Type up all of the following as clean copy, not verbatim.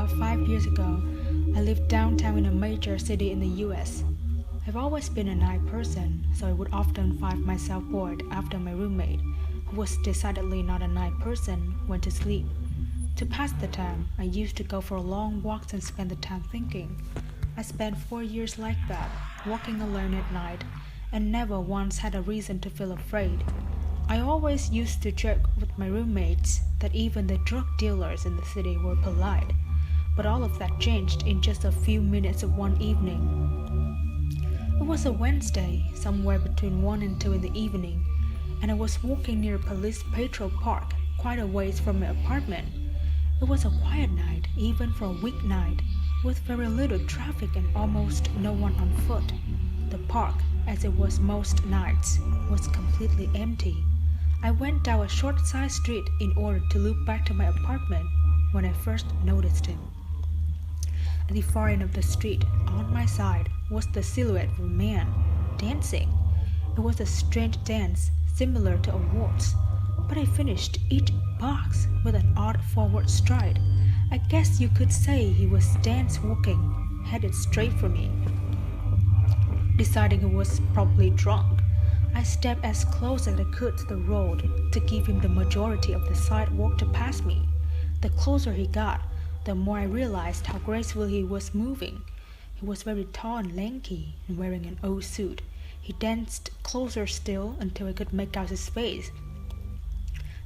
About 5 years ago, I lived downtown in a major city in the US. I've always been a night person, so I would often find myself bored after my roommate, who was decidedly not a night person, went to sleep. To pass the time, I used to go for long walks and spend the time thinking. I spent 4 years like that, walking alone at night, and never once had a reason to feel afraid. I always used to joke with my roommates that even the drug dealers in the city were polite, but all of that changed in just a few minutes of one evening. It was a Wednesday, somewhere between 1 and 2 in the evening, and I was walking near a police patrol park, quite a ways from my apartment. It was a quiet night, even for a weeknight, with very little traffic and almost no one on foot. The park, as it was most nights, was completely empty. I went down a short side street in order to loop back to my apartment when I first noticed him. At the far end of the street, on my side, was the silhouette of a man, dancing. It was a strange dance, similar to a waltz, but I finished each box with an odd forward stride. I guess you could say he was dance walking, headed straight for me. Deciding he was probably drunk, I stepped as close as I could to the road to give him the majority of the sidewalk to pass me. The closer he got, the more I realized how gracefully he was moving. He was very tall and lanky and wearing an old suit. He danced closer still until I could make out his face.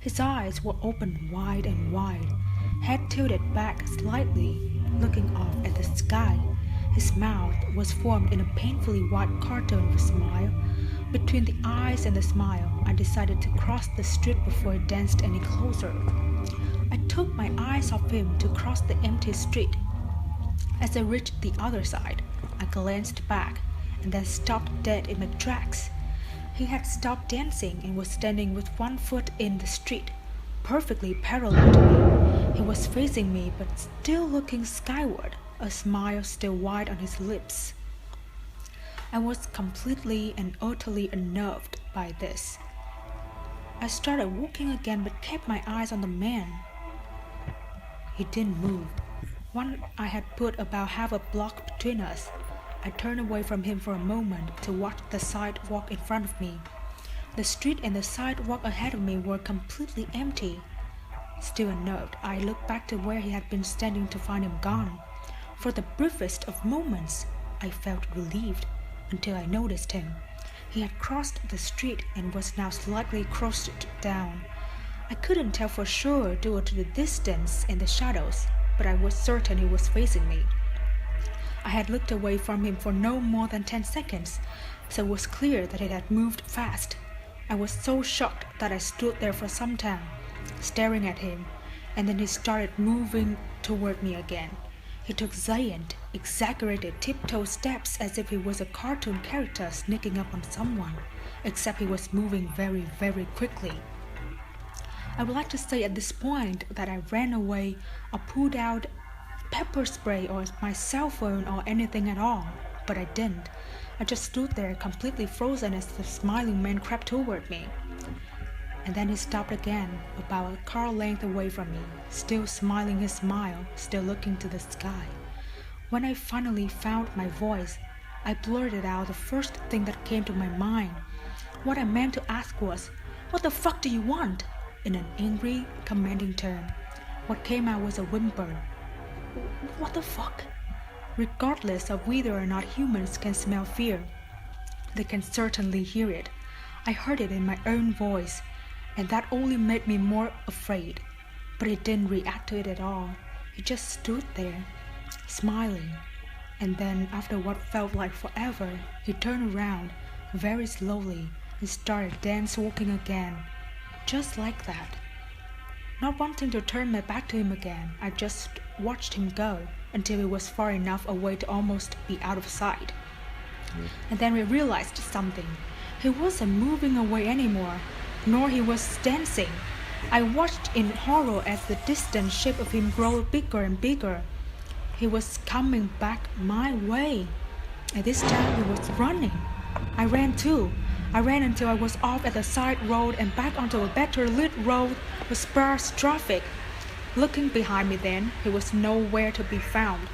His eyes were open wide and wide, head tilted back slightly, looking off at the sky. His mouth was formed in a painfully wide cartoon of a smile. Between the eyes and the smile, I decided to cross the street before he danced any closer. I took my eyes off him to cross the empty street. As I reached the other side, I glanced back and then stopped dead in my tracks. He had stopped dancing and was standing with one foot in the street, perfectly parallel to me. He was facing me but still looking skyward, a smile still wide on his lips. I was completely and utterly unnerved by this. I started walking again but kept my eyes on the man. He didn't move. When I had put about half a block between us, I turned away from him for a moment to watch the sidewalk in front of me. The street and the sidewalk ahead of me were completely empty. Still unnerved, I looked back to where he had been standing to find him gone. For the briefest of moments, I felt relieved until I noticed him. He had crossed the street and was now slightly crossed down. I couldn't tell for sure due to the distance and the shadows, but I was certain he was facing me. I had looked away from him for no more than 10 seconds, so it was clear that it had moved fast. I was so shocked that I stood there for some time, staring at him, and then he started moving toward me again. He took giant, exaggerated tiptoe steps as if he was a cartoon character sneaking up on someone, except he was moving very, very quickly. I would like to say at this point that I ran away or pulled out pepper spray or my cell phone or anything at all, but I didn't. I just stood there completely frozen as the smiling man crept toward me. And then he stopped again, about a car length away from me, still smiling his smile, still looking to the sky. When I finally found my voice, I blurted out the first thing that came to my mind. What I meant to ask was, "What the fuck do you want?" in an angry, commanding tone. What came out was a whimper. What the fuck? Regardless of whether or not humans can smell fear, they can certainly hear it. I heard it in my own voice, and that only made me more afraid. But he didn't react to it at all. He just stood there, smiling. And then, after what felt like forever, he turned around very slowly and started dance walking again, just like that. Not wanting to turn my back to him again, I just watched him go until he was far enough away to almost be out of sight. And then we realized something. He wasn't moving away anymore, nor he was dancing. I watched in horror as the distant shape of him grew bigger and bigger. He was coming back my way. At this time he was running. I ran too. I ran until I was off at the side road and back onto a better lit road with sparse traffic. Looking behind me then, he was nowhere to be found.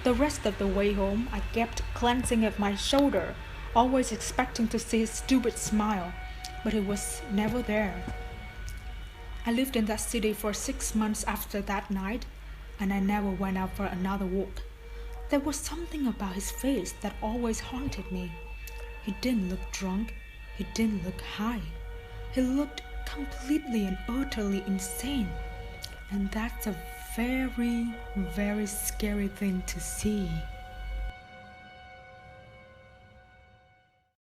The rest of the way home, I kept glancing at my shoulder, always expecting to see his stupid smile, but he was never there. I lived in that city for 6 months after that night, and I never went out for another walk. There was something about his face that always haunted me. He didn't look drunk. He didn't look high. He looked completely and utterly insane. And that's a very, very scary thing to see.